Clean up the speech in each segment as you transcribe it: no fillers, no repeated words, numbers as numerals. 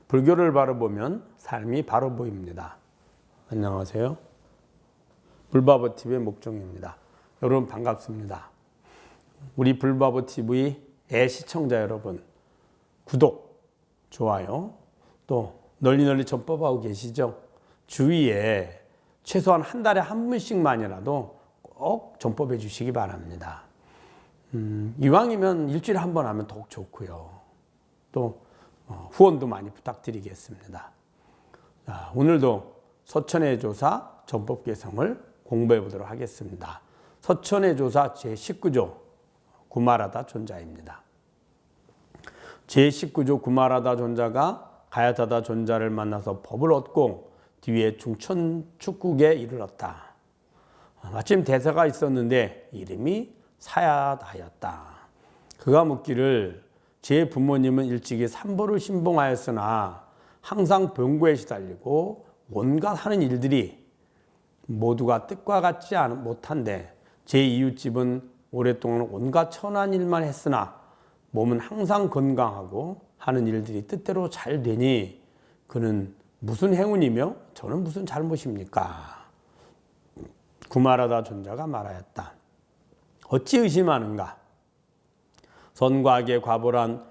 불교를 바로 보면 삶이 바로 보입니다. 안녕하세요. 불바보TV의 목종입니다. 여러분 반갑습니다. 우리 불바보TV 애시청자 여러분, 구독, 좋아요, 또 널리 전법하고 계시죠? 주위에 최소한 한 달에 한 분씩만이라도 꼭 전법해 주시기 바랍니다. 이왕이면 일주일에 한 번 하면 더욱 좋고요. 또 후원도 많이 부탁드리겠습니다. 자, 오늘도 서천의 조사 전법 개성을 공부해 보도록 하겠습니다. 서천의 조사 제19조 구말하다 존자입니다. 제19조 구말하다 존자가 가야타다 존자를 만나서 법을 얻고 뒤에 중천축국에 이르렀다. 마침 대사가 있었는데 이름이 사야다였다. 그가 묻기를 제 부모님은 일찍이 삼보를 신봉하였으나 항상 병고에 시달리고 온갖 하는 일들이 모두가 뜻과 같지 못한데 제 이웃집은 오랫동안 온갖 천한 일만 했으나 몸은 항상 건강하고 하는 일들이 뜻대로 잘 되니 그는 무슨 행운이며 저는 무슨 잘못입니까? 구말하다 존자가 말하였다. 어찌 의심하는가? 선과 악의 과보란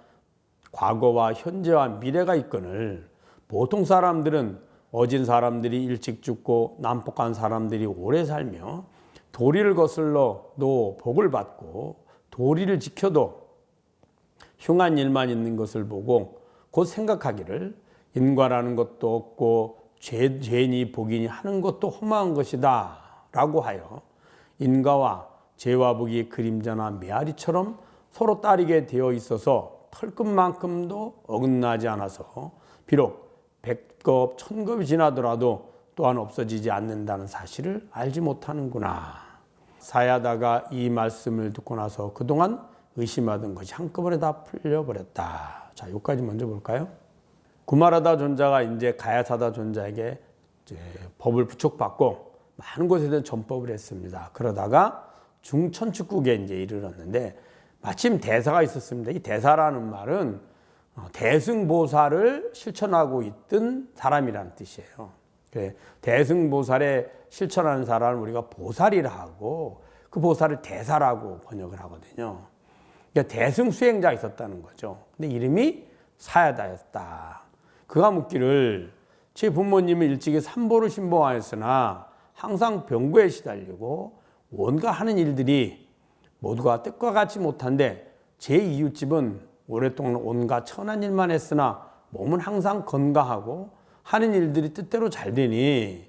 과거와 현재와 미래가 있거늘 보통 사람들은 어진 사람들이 일찍 죽고 난폭한 사람들이 오래 살며 도리를 거슬러도 복을 받고 도리를 지켜도 흉한 일만 있는 것을 보고 곧 생각하기를 인과라는 것도 없고 죄니 복이니 하는 것도 험한 것이다 라고 하여 인과와 죄와 복이 그림자나 메아리처럼 서로 따르게 되어 있어서 털끝만큼도 어긋나지 않아서 비록 100겁, 1000겁이 지나더라도 또한 없어지지 않는다는 사실을 알지 못하는구나. 사야다가 이 말씀을 듣고 나서 그동안 의심하던 것이 한꺼번에 다 풀려버렸다. 자, 여기까지 먼저 볼까요? 구말하다 존자가 이제 가야타다 존자에게 이제 법을 부촉받고 많은 곳에 대한 전법을 했습니다. 그러다가 중천축국에 이제 이르렀는데 마침 대사가 있었습니다. 이 대사라는 말은 대승보살을 실천하고 있던 사람이라는 뜻이에요. 대승보살에 실천하는 사람을 우리가 보살이라 하고 그 보살을 대사라고 번역을 하거든요. 그러니까 대승수행자가 있었다는 거죠. 근데 이름이 사야다였다. 그가 묻기를 제 부모님은 일찍이 삼보를 신봉하였으나 항상 병고에 시달리고 온갖 하는 일들이 모두가 뜻과 같지 못한데 제 이웃집은 오랫동안 온갖 천한 일만 했으나 몸은 항상 건강하고 하는 일들이 뜻대로 잘 되니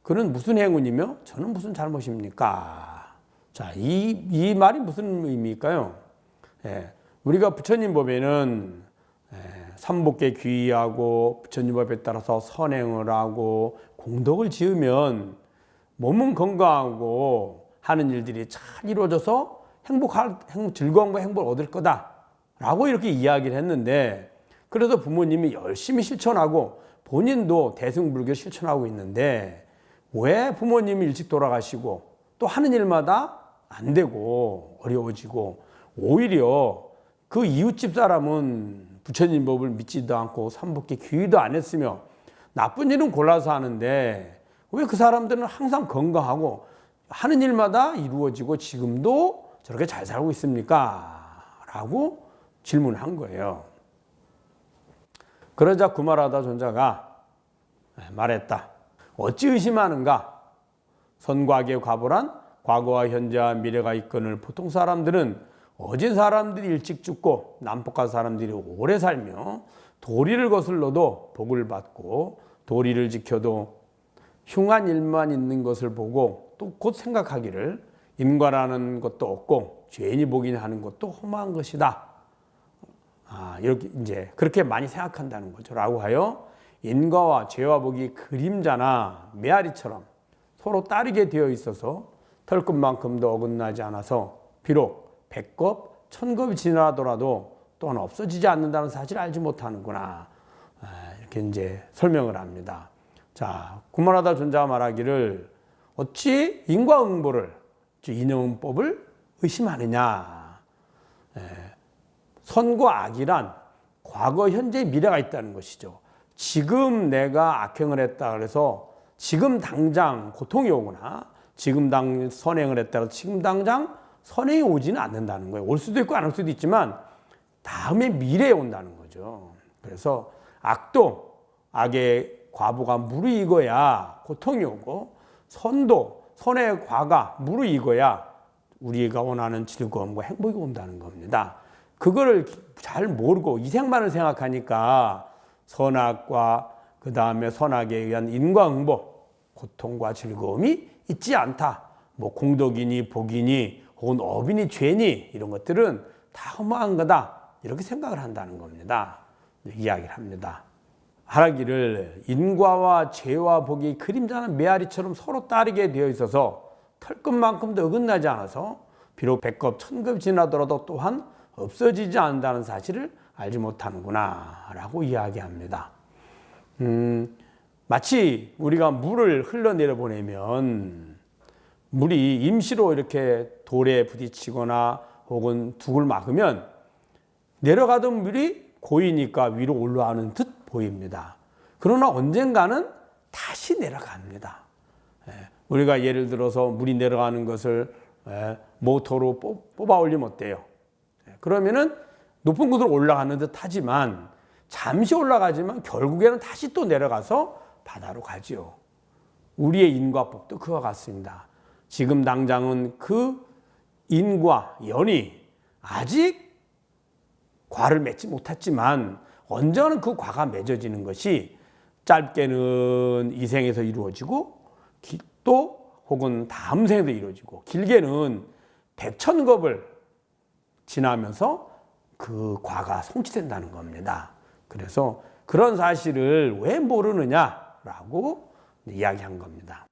그는 무슨 행운이며 저는 무슨 잘못입니까? 자, 이 말이 무슨 의미일까요? 우리가 부처님 법에는 삼복에 귀의하고 부처님 법에 따라서 선행을 하고 공덕을 지으면 몸은 건강하고 하는 일들이 잘 이루어져서 즐거움과 행복을 얻을 거다라고 이렇게 이야기를 했는데 그래서 부모님이 열심히 실천하고 본인도 대승불교를 실천하고 있는데 왜 부모님이 일찍 돌아가시고 또 하는 일마다 안 되고 어려워지고 오히려 그 이웃집 사람은 부처님 법을 믿지도 않고 삼복에 귀의도 안 했으며 나쁜 일은 골라서 하는데 왜 그 사람들은 항상 건강하고 하는 일마다 이루어지고 지금도 저렇게 잘 살고 있습니까? 라고 질문을 한 거예요. 그러자 구말하다 존자가 말했다. 어찌 의심하는가? 선과 악의 과보란 과거와 현재와 미래가 있거늘 보통 사람들은 어진 사람들이 일찍 죽고 난폭한 사람들이 오래 살며 도리를 거슬러도 복을 받고 도리를 지켜도 흉한 일만 있는 것을 보고 또 곧 생각하기를 인과라는 것도 없고 죄니 복이니 하는 것도 험한 것이다. 이렇게 이제 그렇게 많이 생각한다는 거죠. 라고 하여 인과와 죄와 복이 그림자나 메아리처럼 서로 따르게 되어 있어서 털끝만큼도 어긋나지 않아서 비록 100겁, 1000겁이 지나더라도 또한 없어지지 않는다는 사실을 알지 못하는구나. 이렇게 이제 설명을 합니다. 자, 구말하다 존자가 말하기를 어찌 인과응보를 인연법을 의심하느냐. 선과 악이란 과거, 현재, 미래가 있다는 것이죠. 지금 내가 악행을 했다 그래서 지금 당장 고통이 오거나 지금 선행을 했다 그래서 지금 당장 선행이 오지는 않는다는 거예요. 올 수도 있고 안 올 수도 있지만 다음에 미래에 온다는 거죠. 그래서 악도 악의 과보가 무르익어야 고통이 오고 선도 선의 과가 무르익어야 우리가 원하는 즐거움과 행복이 온다는 겁니다. 그거를 잘 모르고 이 생만을 생각하니까 선악과 그 다음에 선악에 의한 인과응보, 고통과 즐거움이 있지 않다. 뭐 공덕이니 복이니 혹은 업이니 죄니 이런 것들은 다 허무한 거다. 이렇게 생각을 한다는 겁니다. 이야기를 합니다. 하라기를 인과와 죄와 복이 그림자는 메아리처럼 서로 따르게 되어 있어서 털끝만큼도 어긋나지 않아서 비록 100급 1000급 지나더라도 또한 없어지지 않는다는 사실을 알지 못하는구나 라고 이야기합니다. 마치 우리가 물을 흘러내려 보내면 물이 임시로 이렇게 돌에 부딪히거나 혹은 둑을 막으면 내려가던 물이 고이니까 위로 올라가는 듯 보입니다. 그러나 언젠가는 다시 내려갑니다. 우리가 예를 들어서 물이 내려가는 것을 모터로 뽑아 올리면 어때요? 그러면은 높은 곳으로 올라가는 듯 하지만 잠시 올라가지만 결국에는 다시 또 내려가서 바다로 가지요. 우리의 인과법도 그와 같습니다. 지금 당장은 그 인과 연이 아직 과를 맺지 못했지만 언젠가는 그 과가 맺어지는 것이 짧게는 이 생에서 이루어지고 또 혹은 다음 생에도 이루어지고 길게는 백천겁을 지나면서 그 과가 성취된다는 겁니다. 그래서 그런 사실을 왜 모르느냐라고 이야기한 겁니다.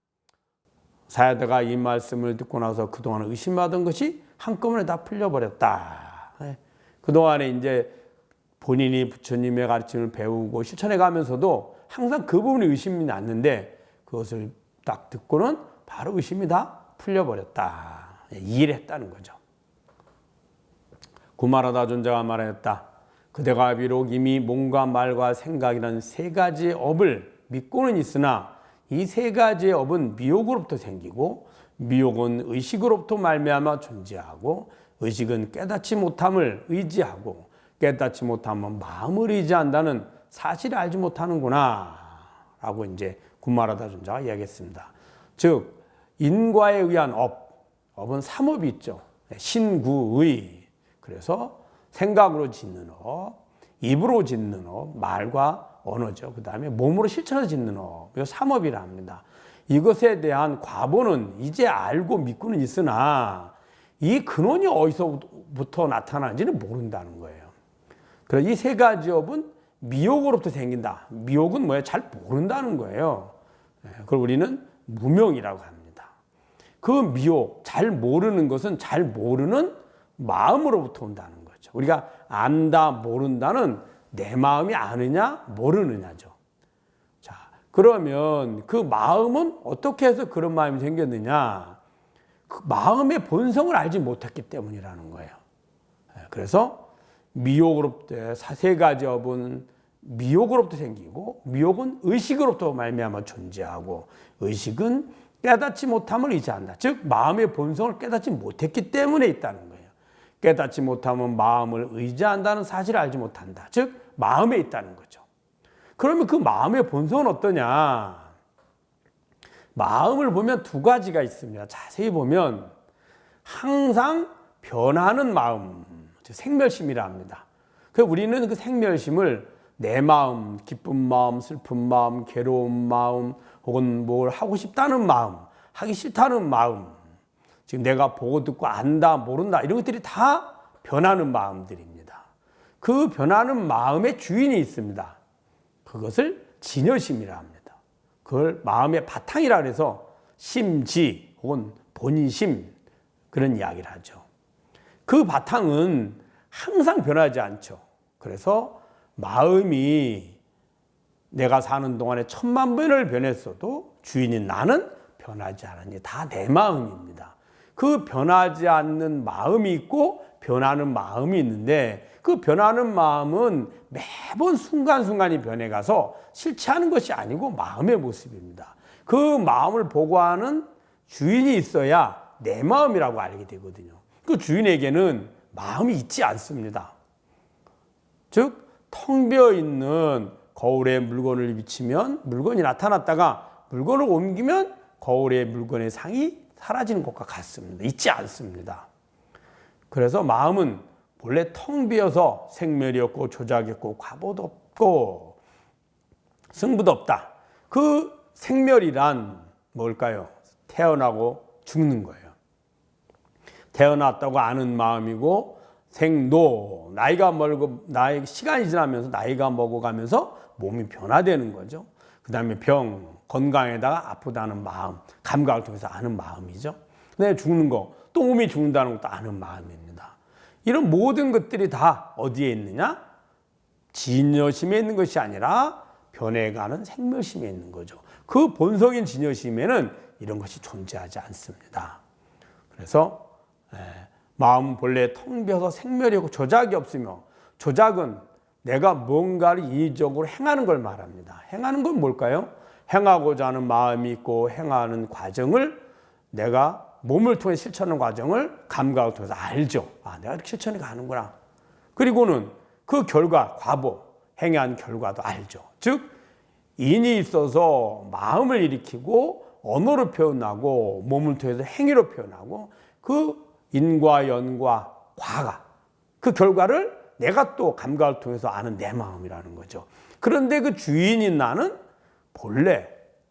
사야다가 이 말씀을 듣고 나서 그동안 의심하던 것이 한꺼번에 다 풀려버렸다. 그동안에 이제 본인이 부처님의 가르침을 배우고 실천해 가면서도 항상 그 부분이 의심이 났는데 그것을 딱 듣고는 바로 의심이 다 풀려버렸다. 이해를 했다는 거죠. 구마라다 존자가 말하였다. 그대가 비록 이미 몸과 말과 생각이라는 세 가지의 업을 믿고는 있으나 이 세 가지의 업은 미혹으로부터 생기고 미혹은 의식으로부터 말미암아 존재하고 의식은 깨닫지 못함을 의지하고 깨닫지 못함은 마음을 의지한다는 사실을 알지 못하는구나 라고 이제 구마라다 존자가 이야기했습니다. 즉 인과에 의한 업은 삼업이 있죠. 신구의. 그래서 생각으로 짓는 업, 입으로 짓는 업, 말과 언어죠. 그 다음에 몸으로 실천해서 짓는 업, 이거 삼업이라 합니다. 이것에 대한 과보는 이제 알고 믿고는 있으나 이 근원이 어디서부터 나타나는지는 모른다는 거예요. 그래서 이 세 가지 업은 미혹으로부터 생긴다. 미혹은 뭐예요? 잘 모른다는 거예요. 그걸 우리는 무명이라고 합니다. 그 미혹, 잘 모르는 것은 잘 모르는 마음으로부터 온다는 거죠. 우리가 안다, 모른다는 내 마음이 아느냐, 모르느냐죠. 자, 그러면 그 마음은 어떻게 해서 그런 마음이 생겼느냐? 그 마음의 본성을 알지 못했기 때문이라는 거예요. 그래서 미혹으로부터 세 가지 업은 미혹으로부터 생기고 미혹은 의식으로부터 말미암아 존재하고 의식은 깨닫지 못함을 의지한다. 즉 마음의 본성을 깨닫지 못했기 때문에 있다는 거예요. 깨닫지 못하면 마음을 의지한다는 사실을 알지 못한다. 즉 마음에 있다는 거죠. 그러면 그 마음의 본성은 어떠냐? 마음을 보면 두 가지가 있습니다. 자세히 보면 항상 변하는 마음, 생멸심이라 합니다. 그래서 우리는 그 생멸심을 내 마음, 기쁜 마음, 슬픈 마음, 괴로운 마음, 혹은 뭘 하고 싶다는 마음, 하기 싫다는 마음, 지금 내가 보고 듣고 안다, 모른다 이런 것들이 다 변하는 마음들입니다. 그 변하는 마음의 주인이 있습니다. 그것을 진여심이라 합니다. 그걸 마음의 바탕이라 해서 심지 혹은 본심 그런 이야기를 하죠. 그 바탕은 항상 변하지 않죠. 그래서 마음이 내가 사는 동안에 1000만 번을 변했어도 주인인 나는 변하지 않으니 다 내 마음입니다. 그 변하지 않는 마음이 있고 변하는 마음이 있는데 그 변하는 마음은 매번 순간순간이 변해가서 실체하는 것이 아니고 마음의 모습입니다. 그 마음을 보고하는 주인이 있어야 내 마음이라고 알게 되거든요. 그 주인에게는 마음이 있지 않습니다. 즉, 텅 비어 있는 거울에 물건을 비치면 물건이 나타났다가 물건을 옮기면 거울에 물건의 상이 사라지는 것과 같습니다. 있지 않습니다. 그래서 마음은 본래 텅 비어서 생멸이 없고 조작이 없고 과보도 없고 승부도 없다. 그 생멸이란 뭘까요? 태어나고 죽는 거예요. 태어났다고 아는 마음이고 생노, 나이가 시간이 지나면서 나이가 먹어가면서 몸이 변화되는 거죠. 그 다음에 병, 건강에다가 아프다는 마음, 감각을 통해서 아는 마음이죠. 근데 죽는 거, 또 몸이 죽는다는 것도 아는 마음입니다. 이런 모든 것들이 다 어디에 있느냐? 진여심에 있는 것이 아니라 변해가는 생멸심에 있는 거죠. 그 본성인 진여심에는 이런 것이 존재하지 않습니다. 그래서 마음은 본래 텅 비어서 생멸이 없고 조작이 없으며, 조작은 내가 뭔가를 인위적으로 행하는 걸 말합니다. 행하는 건 뭘까요? 행하고자 하는 마음이 있고 행하는 과정을 내가 몸을 통해 실천하는 과정을 감각을 통해서 알죠. 아, 내가 이렇게 실천해 가는구나. 그리고는 그 결과, 과보, 행한 결과도 알죠. 즉, 인이 있어서 마음을 일으키고 언어로 표현하고 몸을 통해서 행위로 표현하고 그 인과 연과 과가 그 결과를 내가 또 감각을 통해서 아는 내 마음이라는 거죠. 그런데 그 주인인 나는 본래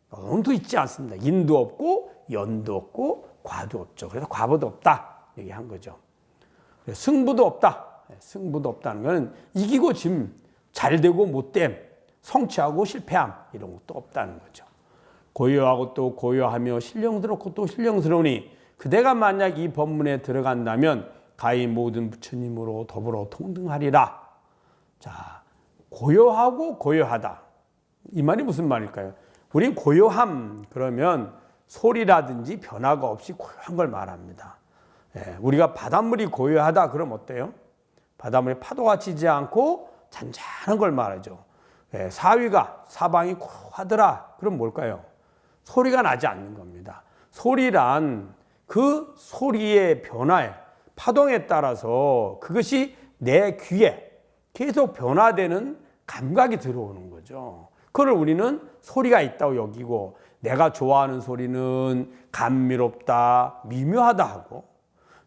언도 있지 않습니다. 인도 없고 연도 없고 과도 없죠. 그래서 과보도 없다 얘기한 거죠. 승부도 없다. 승부도 없다는 것은 이기고 짐, 잘되고 못됨, 성취하고 실패함 이런 것도 없다는 거죠. 고요하고 또 고요하며 신령스럽고 또 신령스러우니 그대가 만약 이 법문에 들어간다면 가히 모든 부처님으로 더불어 통등하리라. 자, 고요하고 고요하다. 이 말이 무슨 말일까요? 우린 고요함 그러면 소리라든지 변화가 없이 고요한 걸 말합니다. 우리가 바닷물이 고요하다 그럼 어때요? 바닷물에 파도가 치지 않고 잔잔한 걸 말하죠. 사방이 고요하더라 그럼 뭘까요? 소리가 나지 않는 겁니다. 소리란 그 소리의 변화에 파동에 따라서 그것이 내 귀에 계속 변화되는 감각이 들어오는 거죠. 그걸 우리는 소리가 있다고 여기고 내가 좋아하는 소리는 감미롭다, 미묘하다 하고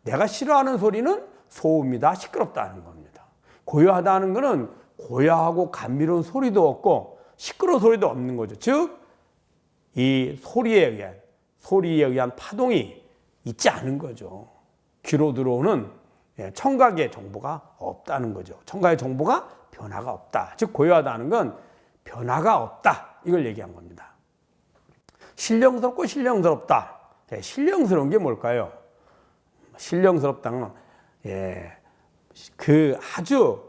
내가 싫어하는 소리는 소음이다, 시끄럽다는 겁니다. 고요하다는 것은 고요하고 감미로운 소리도 없고 시끄러운 소리도 없는 거죠. 즉, 이 소리에 의한 파동이 있지 않은 거죠. 귀로 들어오는 청각의 정보가 없다는 거죠. 청각의 정보가 변화가 없다. 즉 고요하다는 건 변화가 없다. 이걸 얘기한 겁니다. 신령스럽고 신령스럽다. 신령스러운 게 뭘까요? 신령스럽다는 건 그 아주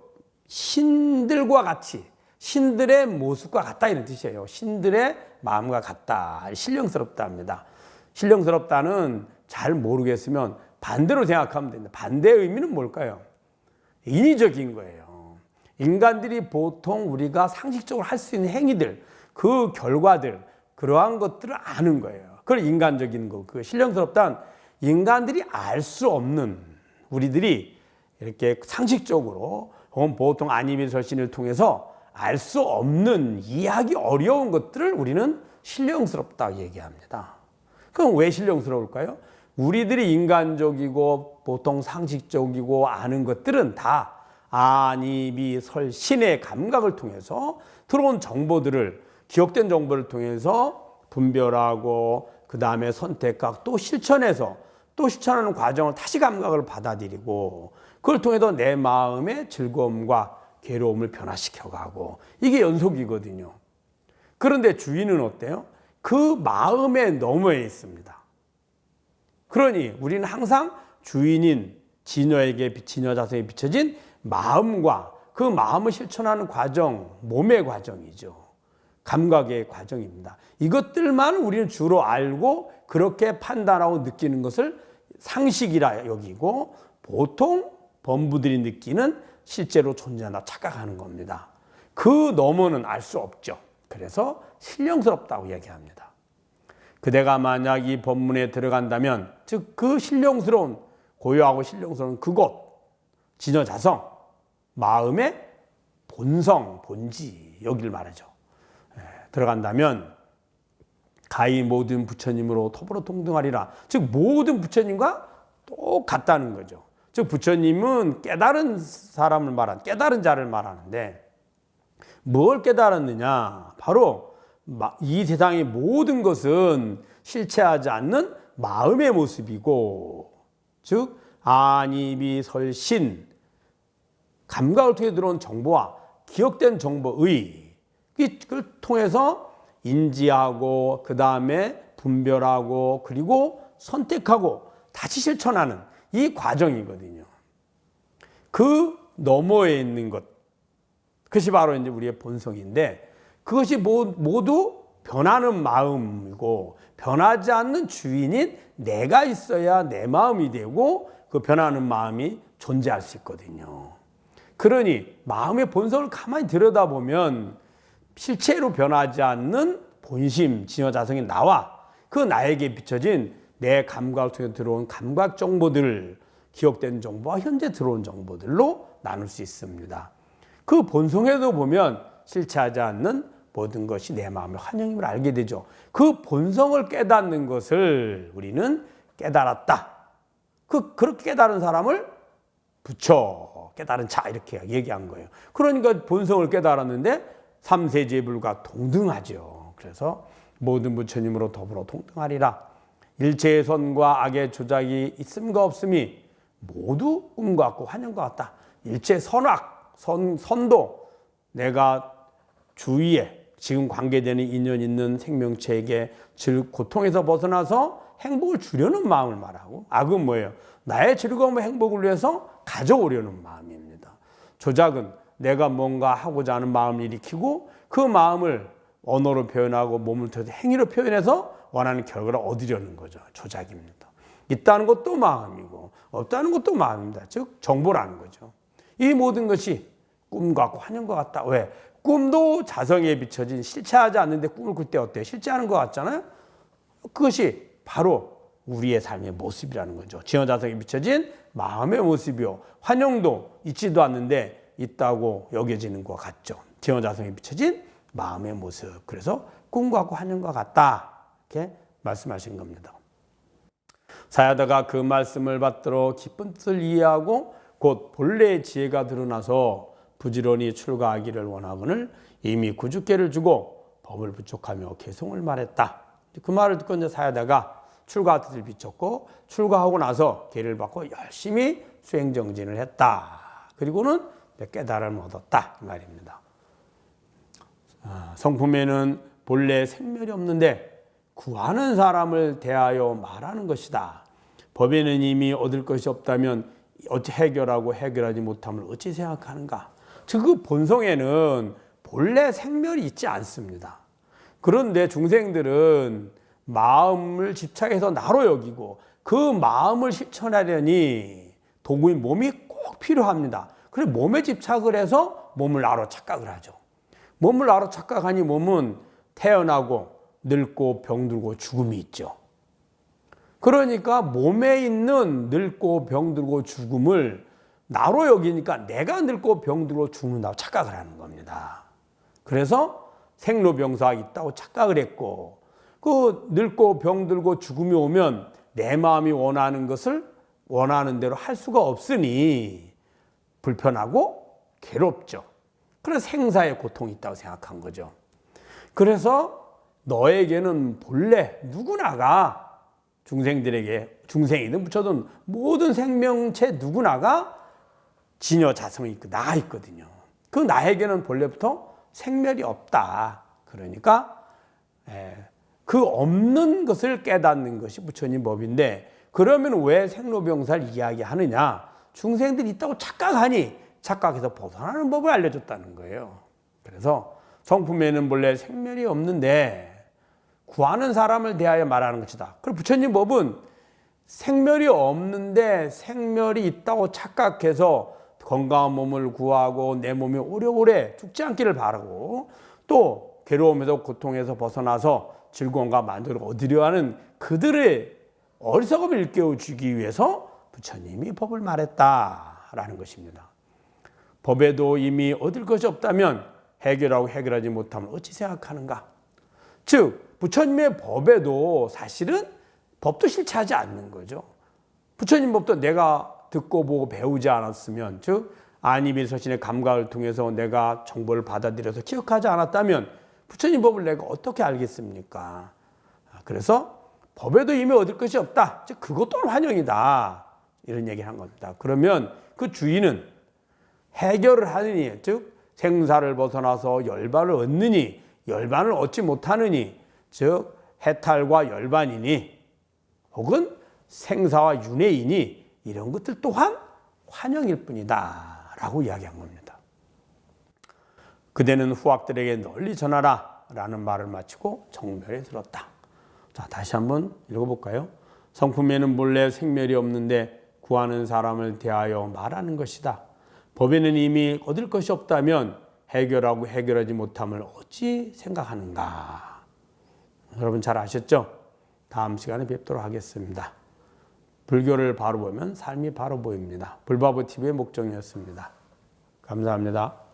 신들과 같이 신들의 모습과 같다 이런 뜻이에요. 신들의 마음과 같다. 신령스럽다 합니다. 신령스럽다는 잘 모르겠으면 반대로 생각하면 됩니다. 반대의 의미는 뭘까요? 인위적인 거예요. 인간들이 보통 우리가 상식적으로 할 수 있는 행위들, 그 결과들, 그러한 것들을 아는 거예요. 그걸 인간적인 거. 그 신령스럽다는 인간들이 알 수 없는 우리들이 이렇게 상식적으로 혹은 보통 안이미 설신을 통해서 알 수 없는 이해하기 어려운 것들을 우리는 신령스럽다 얘기합니다. 그럼 왜 신령스러울까요? 우리들이 인간적이고 보통 상식적이고 아는 것들은 다 안이미 설신의 감각을 통해서 들어온 정보들을 기억된 정보를 통해서 분별하고 그 다음에 선택하고 또 실천해서 또 실천하는 과정을 다시 감각을 받아들이고 그걸 통해서 내 마음의 즐거움과 괴로움을 변화시켜가고 이게 연속이거든요. 그런데 주인은 어때요? 그 마음에 너머에 있습니다. 그러니 우리는 항상 주인인 진여에게 진여 자성에 비춰진 마음과 그 마음을 실천하는 과정, 몸의 과정이죠. 감각의 과정입니다. 이것들만 우리는 주로 알고 그렇게 판단하고 느끼는 것을 상식이라 여기고 보통 범부들이 느끼는 실제로 존재한다 착각하는 겁니다. 그 너머는 알 수 없죠. 그래서 신령스럽다고 얘기합니다. 그대가 만약 이 법문에 들어간다면 즉 그 신령스러운 고요하고 신령스러운 그곳 진여자성 마음의 본성 본지 여기를 말하죠. 들어간다면 가히 모든 부처님으로 더불어 동등하리라. 즉 모든 부처님과 똑같다는 거죠. 즉 부처님은 깨달은 사람을 말한 깨달은 자를 말하는데 뭘 깨달았느냐? 바로 이 세상의 모든 것은 실체하지 않는 마음의 모습이고 즉 안이비 설신 감각을 통해 들어온 정보와 기억된 정보의 그걸 통해서 인지하고 그 다음에 분별하고 그리고 선택하고 다시 실천하는 이 과정이거든요. 그 너머에 있는 것 그것이 바로 이제 우리의 본성인데 그것이 모두 변하는 마음이고 변하지 않는 주인인 내가 있어야 내 마음이 되고 그 변하는 마음이 존재할 수 있거든요. 그러니 마음의 본성을 가만히 들여다보면 실체로 변하지 않는 본심, 진여자성이 나와 그 나에게 비춰진 내 감각을 통해 들어온 감각 정보들, 기억된 정보와 현재 들어온 정보들로 나눌 수 있습니다. 그 본성에도 보면 실체하지 않는 모든 것이 내 마음의 환영임을 알게 되죠. 그 본성을 깨닫는 것을 우리는 깨달았다. 그렇게 깨달은 사람을 부처, 깨달은 자 이렇게 얘기한 거예요. 그러니까 본성을 깨달았는데 삼세제불과 동등하죠. 그래서 모든 부처님으로 더불어 동등하리라. 일체의 선과 악의 조작이 있음과 없음이 모두 꿈과 같고 환영과 같다. 일체 선악, 선도 내가 주위에 지금 관계되는 인연 있는 생명체에게 고통에서 벗어나서 행복을 주려는 마음을 말하고 악은 뭐예요? 나의 즐거움과 행복을 위해서 가져오려는 마음입니다. 조작은 내가 뭔가 하고자 하는 마음을 일으키고 그 마음을 언어로 표현하고 몸을 통해서 행위로 표현해서 원하는 결과를 얻으려는 거죠. 조작입니다. 있다는 것도 마음이고 없다는 것도 마음입니다. 즉 정보라는 거죠. 이 모든 것이 꿈과 같고 환영과 같다. 왜? 꿈도 자성에 비춰진 실체하지 않는데 꿈을 꿀 때 어때요? 실체하는 것 같잖아요. 그것이 바로 우리의 삶의 모습이라는 거죠. 진여자성에 비춰진 마음의 모습이요. 환영도 있지도 않는데 있다고 여겨지는 것 같죠. 진여자성에 비춰진 마음의 모습. 그래서 꿈과 같고 환영과 같다. 이렇게 말씀하신 겁니다. 사야다가 그 말씀을 받들어 깊은 뜻을 이해하고 곧 본래의 지혜가 드러나서 부지런히 출가하기를 원하거늘 이미 90개를 주고 법을 부족하며 개송을 말했다. 그 말을 듣고 이제 사야다가 출가 뜻을 비췄고 출가하고 나서 계를 받고 열심히 수행정진을 했다. 그리고는 깨달음을 얻었다. 이 말입니다. 성품에는 본래 생멸이 없는데 구하는 사람을 대하여 말하는 것이다. 법에는 이미 얻을 것이 없다면 어찌 해결하고 해결하지 못함을 어찌 생각하는가? 즉 그 본성에는 본래 생멸이 있지 않습니다. 그런데 중생들은 마음을 집착해서 나로 여기고 그 마음을 실천하려니 도구인 몸이 꼭 필요합니다. 그래서 몸에 집착을 해서 몸을 나로 착각을 하죠. 몸을 나로 착각하니 몸은 태어나고 늙고 병들고 죽음이 있죠. 그러니까 몸에 있는 늙고 병들고 죽음을 나로 여기니까 내가 늙고 병들고 죽는다고 착각을 하는 겁니다. 그래서 생로병사가 있다고 착각을 했고 그 늙고 병들고 죽음이 오면 내 마음이 원하는 것을 원하는 대로 할 수가 없으니 불편하고 괴롭죠. 그래서 생사의 고통이 있다고 생각한 거죠. 그래서 너에게는 본래 누구나가 중생이든 부처든 모든 생명체 누구나가 진여자성이 있고 나가 있거든요. 그 나에게는 본래부터 생멸이 없다. 그러니까 그 없는 것을 깨닫는 것이 부처님 법인데 그러면 왜 생로병사를 이야기하느냐? 중생들이 있다고 착각하니 착각해서 벗어나는 법을 알려줬다는 거예요. 그래서 성품에는 본래 생멸이 없는데 구하는 사람을 대하여 말하는 것이다. 그리고 부처님 법은 생멸이 없는데 생멸이 있다고 착각해서 건강한 몸을 구하고 내 몸이 오래오래 죽지 않기를 바라고 또 괴로움에서 고통에서 벗어나서 즐거움과 만족을 얻으려 하는 그들의 어리석음을 일깨워주기 위해서 부처님이 법을 말했다라는 것입니다. 법에도 이미 얻을 것이 없다면 해결하고 해결하지 못하면 어찌 생각하는가? 즉 부처님의 법에도 사실은 법도 실체하지 않는 거죠. 부처님 법도 내가 듣고 보고 배우지 않았으면, 즉 안이밀서신의 감각을 통해서 내가 정보를 받아들여서 기억하지 않았다면 부처님 법을 내가 어떻게 알겠습니까? 그래서 법에도 이미 얻을 것이 없다. 즉 그것 또한 환영이다. 이런 얘기를 한 겁니다. 그러면 그 주인은 해결을 하느니, 즉 생사를 벗어나서 열반을 얻느니, 열반을 얻지 못하느니, 즉 해탈과 열반이니, 혹은 생사와 윤회이니 이런 것들 또한 환영일 뿐이다 라고 이야기한 겁니다. 그대는 후학들에게 널리 전하라 라는 말을 마치고 정멸에 들었다. 자, 다시 한번 읽어볼까요? 성품에는 본래 생멸이 없는데 구하는 사람을 대하여 말하는 것이다. 법에는 이미 얻을 것이 없다면 해결하고 해결하지 못함을 어찌 생각하는가? 여러분 잘 아셨죠? 다음 시간에 뵙도록 하겠습니다. 불교를 바로 보면 삶이 바로 보입니다. 불바보TV의 목정이었습니다. 감사합니다.